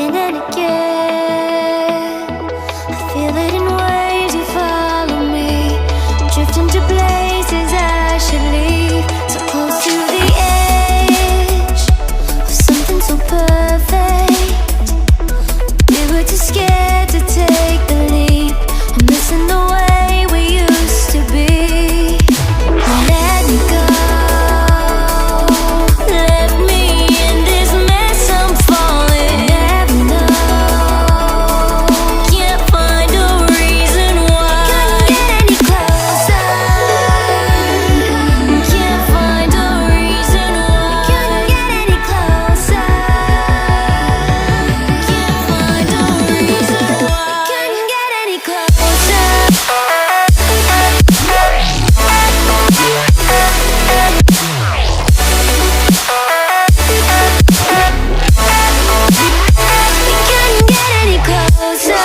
again and again. I feel it in waves, you follow me, drifting to places I should leave. So close to the edge of something so perfect. We were too scared to take the leap. I'm missing the way we used to be. Let me go. Left me in this mess, I'm falling. Never know. Can't find a reason why. Couldn't get any closer. Can't find a reason why. Couldn't get any closer. Can't find a reason why. Couldn't get any closer. We couldn't get any closer.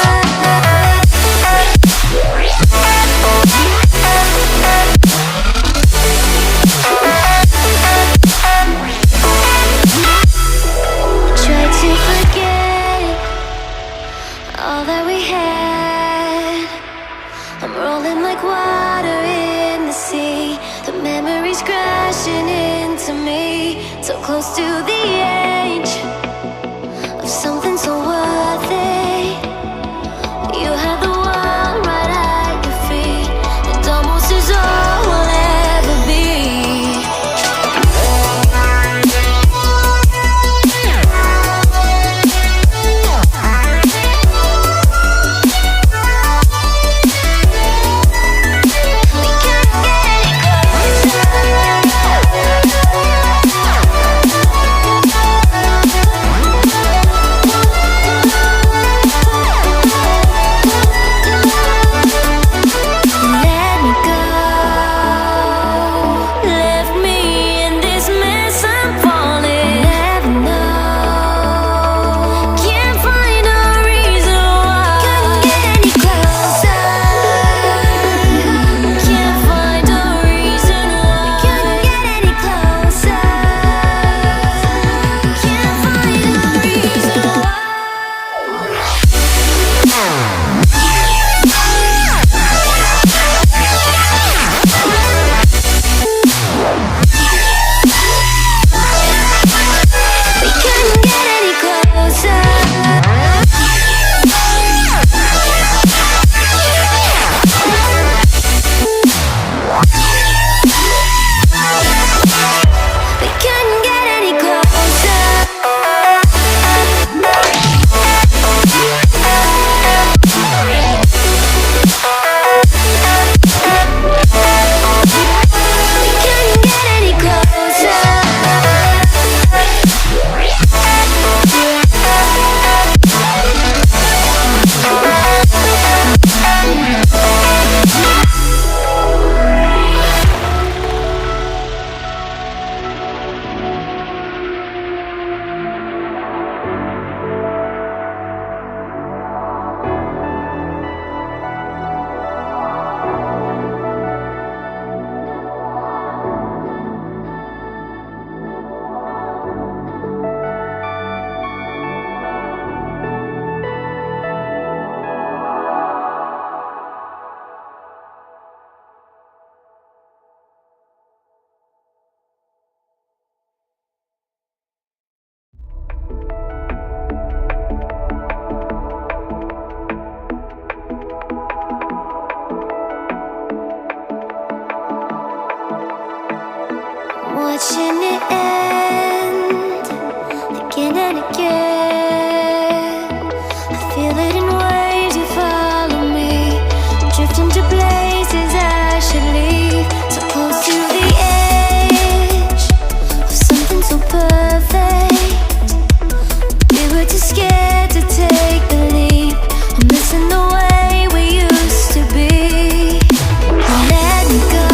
Tried to forget all that we had. I'm rolling like water in the sea. The memories crashing into me. So close to the edge of something so worth it. You have the world right at your feet. It almost is all we'll ever be. We can't get any Let me go. Left me in this mess, I'm falling. Never know. Can't find a reason why. Couldn't get any closer. Can't find a reason why. Couldn't get any closer. Can't find a reason why. We couldn't get any closer. We couldn't get any closer. We couldn't get any closer. Watching it end again and again. I feel it in waves, you follow me, drifting to places I should leave. So close to the edge of something so perfect. We were too scared to take the leap. I'm missing the way we used to be. Let me go.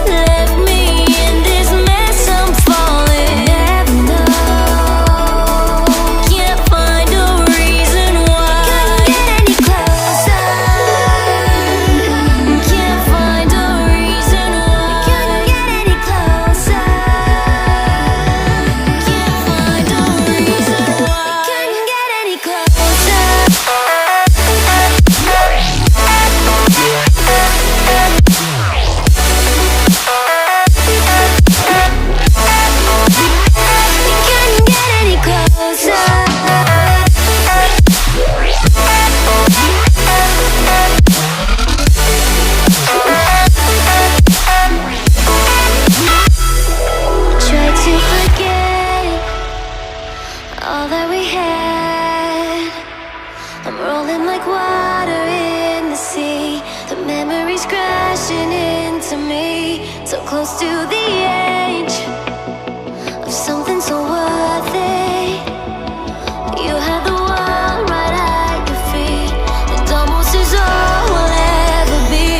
Left me in this mess, I'm falling. Never know. Can't find a reason why. Couldn't get any closer. Can't find a reason why. Couldn't get any closer. Can't find a reason all that we had. I'm rolling like water in the sea. The memories crashing into me, so close to the edge of something so worth it. You had the world right at your feet, and almost is all we'll ever be.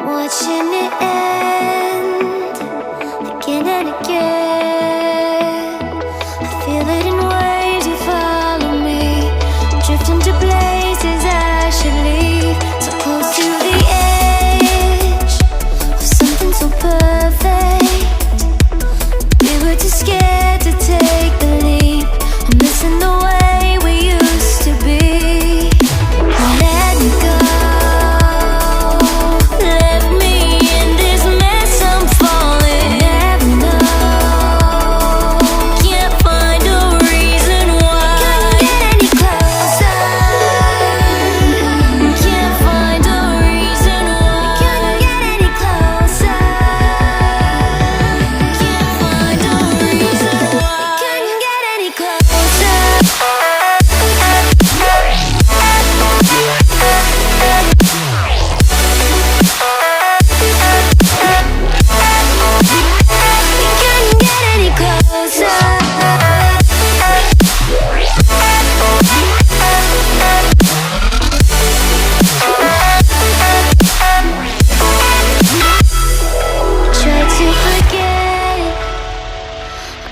Watching it end again and again. I feel it in waves, you follow me, drifting to places I should leave. So close to the edge of something so perfect. We were too scared to take the leap. I'm missing the way we used to be. Let me go.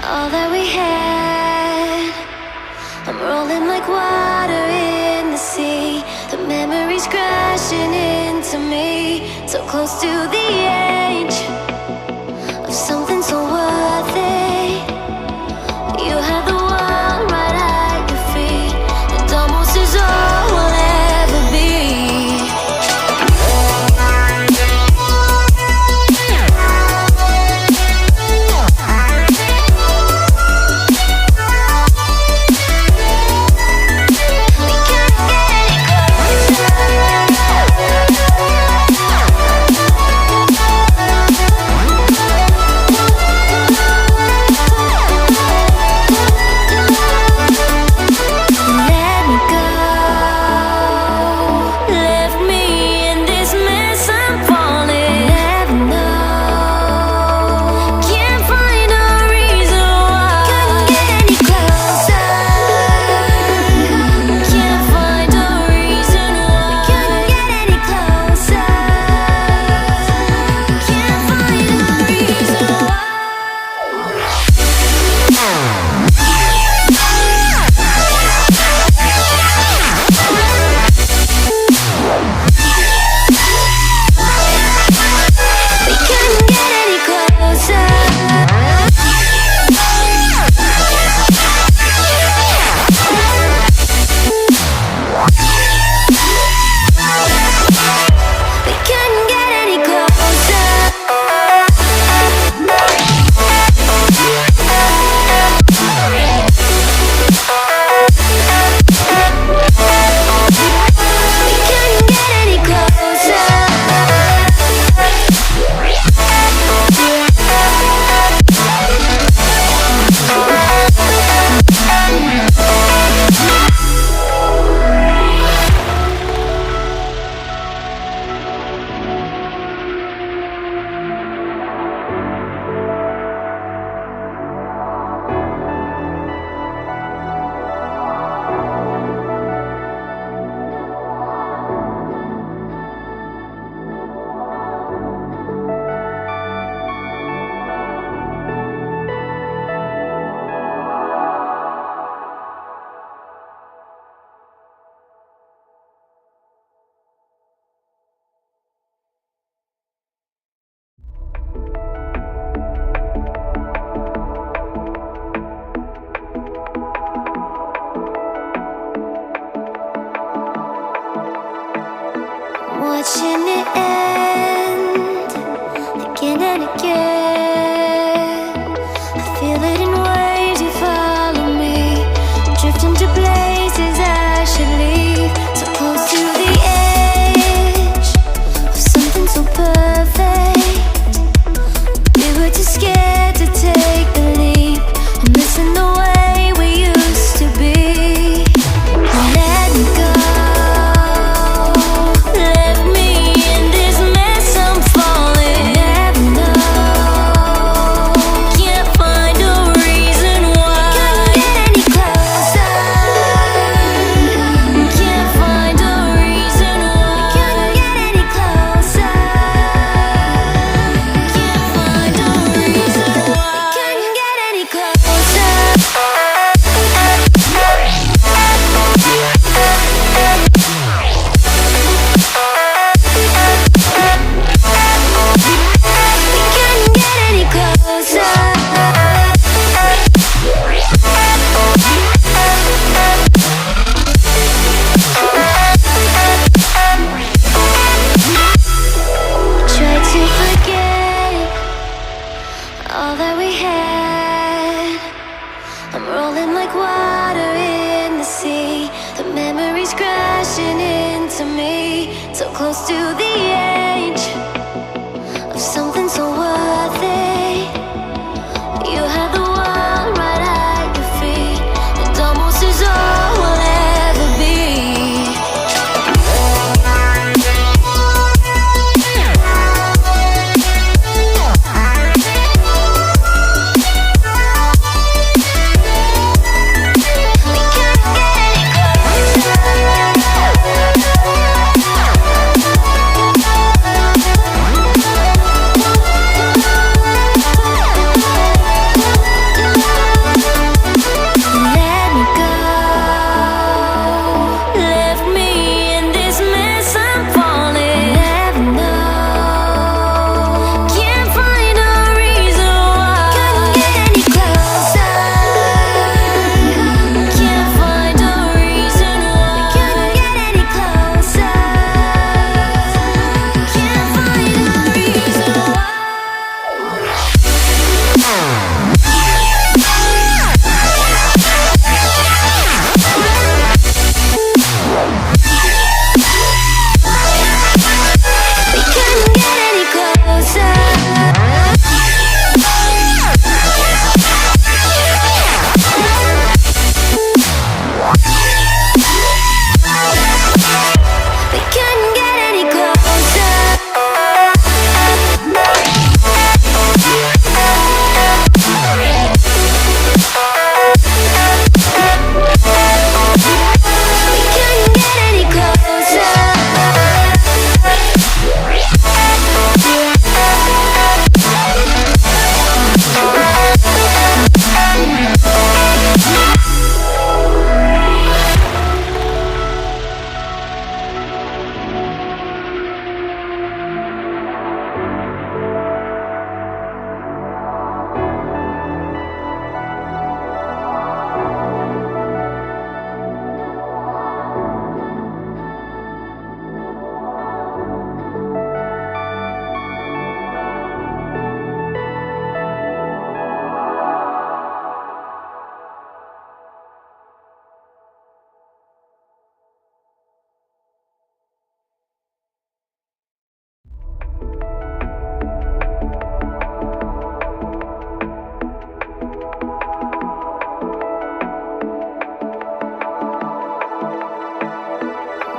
All that we had, I'm rolling like water in the sea. The memories crashing into me, so close to the edge of something so worth it. You had the world right at your feet, and almost is all we'll ever be. watching it end again and again. I feel it in waves, you follow me, drifting to places I should leave. So close to the edge of something so perfect. We were too scared to take the leap. I'm missing the way we used to be. Let me go. All that we had, I'm rolling like water in the sea. The memories crashing into me, so close to the edge of something so worth it. You have the world right at your feet, and almost is all we'll ever be.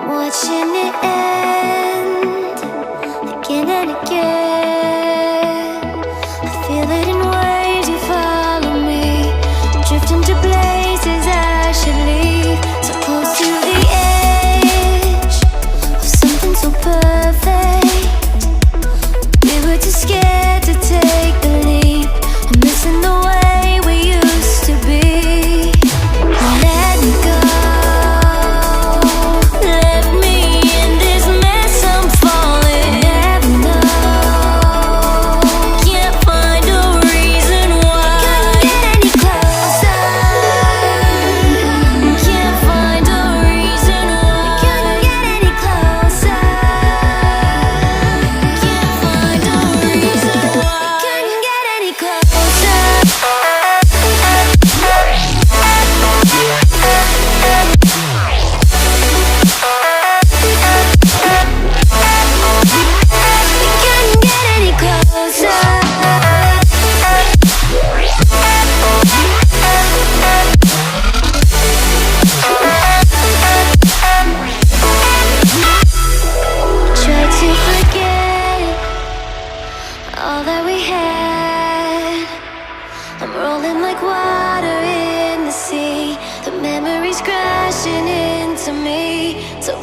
Watching it end again and again. I feel it in waves, you follow me, drifting to places I should leave. So close to the edge of something so perfect. We were too scared to take the leap. I'm missing the way we used to be. Let me go. Let me in this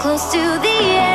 close to the